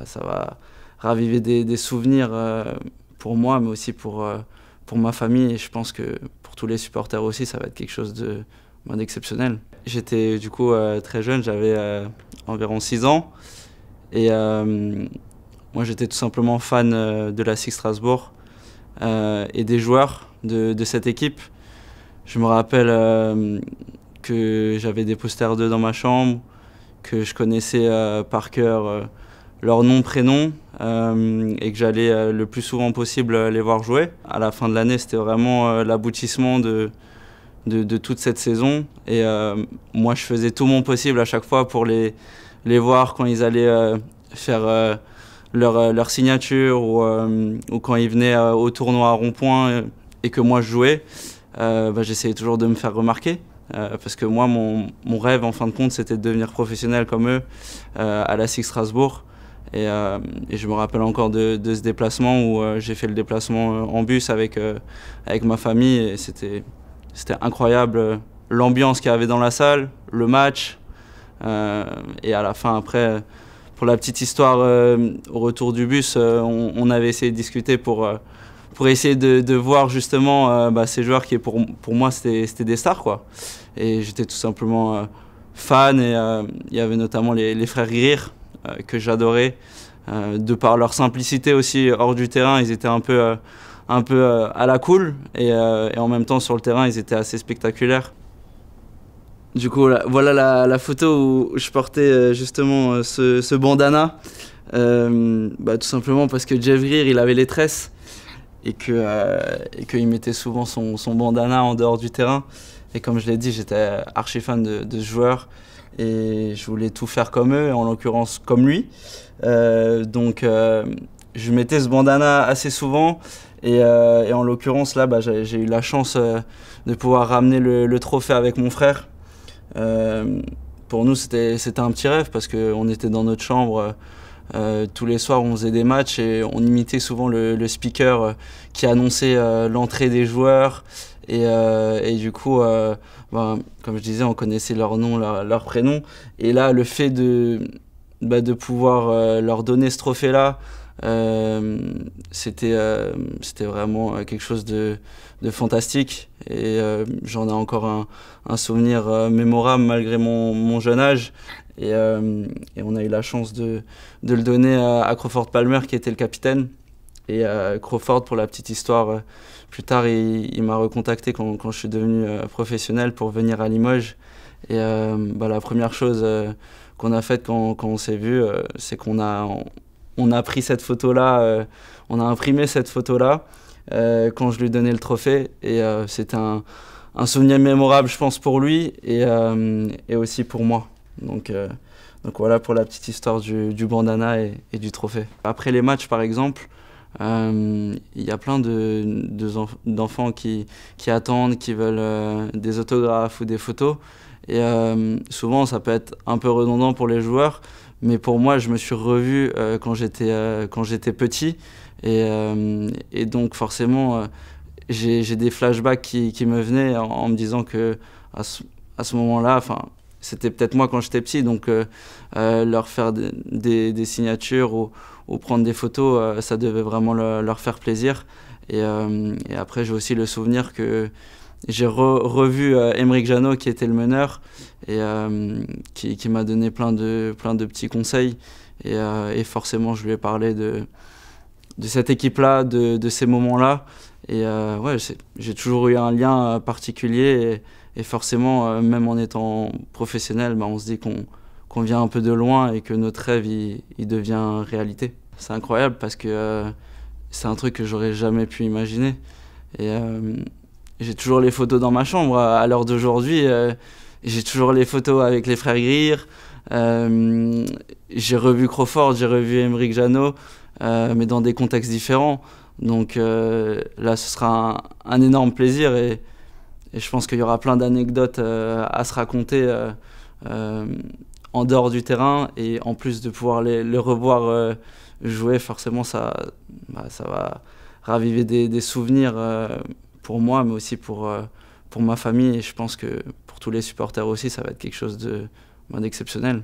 ça va raviver des souvenirs pour moi, mais aussi pour ma famille. Et je pense que pour tous les supporters aussi, ça va être quelque chose d'exceptionnel. J'étais du coup très jeune, j'avais environ 6 ans. Et moi, j'étais tout simplement fan de la SIG Strasbourg et des joueurs de cette équipe. Je me rappelle que j'avais des posters d'eux dans ma chambre, que je connaissais par cœur leur nom, prénom, et que j'allais le plus souvent possible les voir jouer. À la fin de l'année, c'était vraiment l'aboutissement de toute cette saison. Et moi, je faisais tout mon possible à chaque fois pour les voir quand ils allaient faire leur signature ou quand ils venaient au tournoi à Rond-Point et que moi je jouais. J'essayais toujours de me faire remarquer. Parce que moi, mon rêve, en fin de compte, c'était de devenir professionnel comme eux à la SIG Strasbourg. Et je me rappelle encore de ce déplacement où j'ai fait le déplacement en bus avec ma famille. Et c'était incroyable l'ambiance qu'il y avait dans la salle, le match. Et à la fin, après, pour la petite histoire, au retour du bus, on avait essayé de discuter pour essayer de voir justement ces joueurs qui pour moi c'était des stars, quoi. Et j'étais tout simplement fan, et il y avait notamment les frères Rire que j'adorais, de par leur simplicité aussi hors du terrain. Ils étaient un peu à la cool, et en même temps sur le terrain ils étaient assez spectaculaires. Du coup, voilà la photo où je portais justement ce bandana, tout simplement parce que Jeff Greer, il avait les tresses et qu'il mettait souvent son bandana en dehors du terrain. Et comme je l'ai dit, j'étais archi fan de ce joueur et je voulais tout faire comme eux, en l'occurrence comme lui. Donc je mettais ce bandana assez souvent, et en l'occurrence là, j'ai eu la chance de pouvoir ramener le trophée avec mon frère. Pour nous, c'était un petit rêve parce qu'on était dans notre chambre. Tous les soirs, on faisait des matchs et on imitait souvent le speaker qui annonçait l'entrée des joueurs. Et du coup, comme je disais, on connaissait leur nom, leur prénom. Et là, le fait de pouvoir leur donner ce trophée-là, c'était vraiment quelque chose de fantastique. Et j'en ai encore un souvenir mémorable malgré mon jeune âge. Et on a eu la chance de le donner à Crawford Palmer, qui était le capitaine. Et Crawford, pour la petite histoire, plus tard, il m'a recontacté quand je suis devenu professionnel pour venir à Limoges. Et la première chose qu'on a faite quand on s'est vu, c'est qu'on a pris cette photo-là, on a imprimé cette photo-là quand je lui donnais le trophée. Et c'était un souvenir mémorable, je pense, pour lui et aussi pour moi. Donc voilà pour la petite histoire du bandana et du trophée. Après les matchs, par exemple, il y a plein d'enfants qui attendent, qui veulent des autographes ou des photos. Et souvent, ça peut être un peu redondant pour les joueurs, mais pour moi, je me suis revu quand j'étais petit. Et donc forcément, j'ai des flashbacks qui me venaient en me disant que à ce moment-là, c'était peut-être moi quand j'étais petit, donc leur faire des signatures ou prendre des photos, ça devait vraiment leur faire plaisir. Et après, j'ai aussi le souvenir que j'ai revu Aymeric Janot, qui était le meneur, et qui m'a donné plein de petits conseils. Et forcément, je lui ai parlé de cette équipe-là, de ces moments-là. Et j'ai toujours eu un lien particulier. Et forcément, même en étant professionnel, on se dit qu'on vient un peu de loin et que notre rêve, il devient réalité. C'est incroyable parce que c'est un truc que j'aurais jamais pu imaginer. Et j'ai toujours les photos dans ma chambre. À l'heure d'aujourd'hui, j'ai toujours les photos avec les frères Greer. J'ai revu Crawford, j'ai revu Aymeric Janot, mais dans des contextes différents. Donc là, ce sera un énorme plaisir. Et je pense qu'il y aura plein d'anecdotes à se raconter en dehors du terrain. Et en plus de pouvoir le revoir jouer, forcément, ça va raviver des souvenirs pour moi, mais aussi pour ma famille. Et je pense que pour tous les supporters aussi, ça va être quelque chose d'exceptionnel.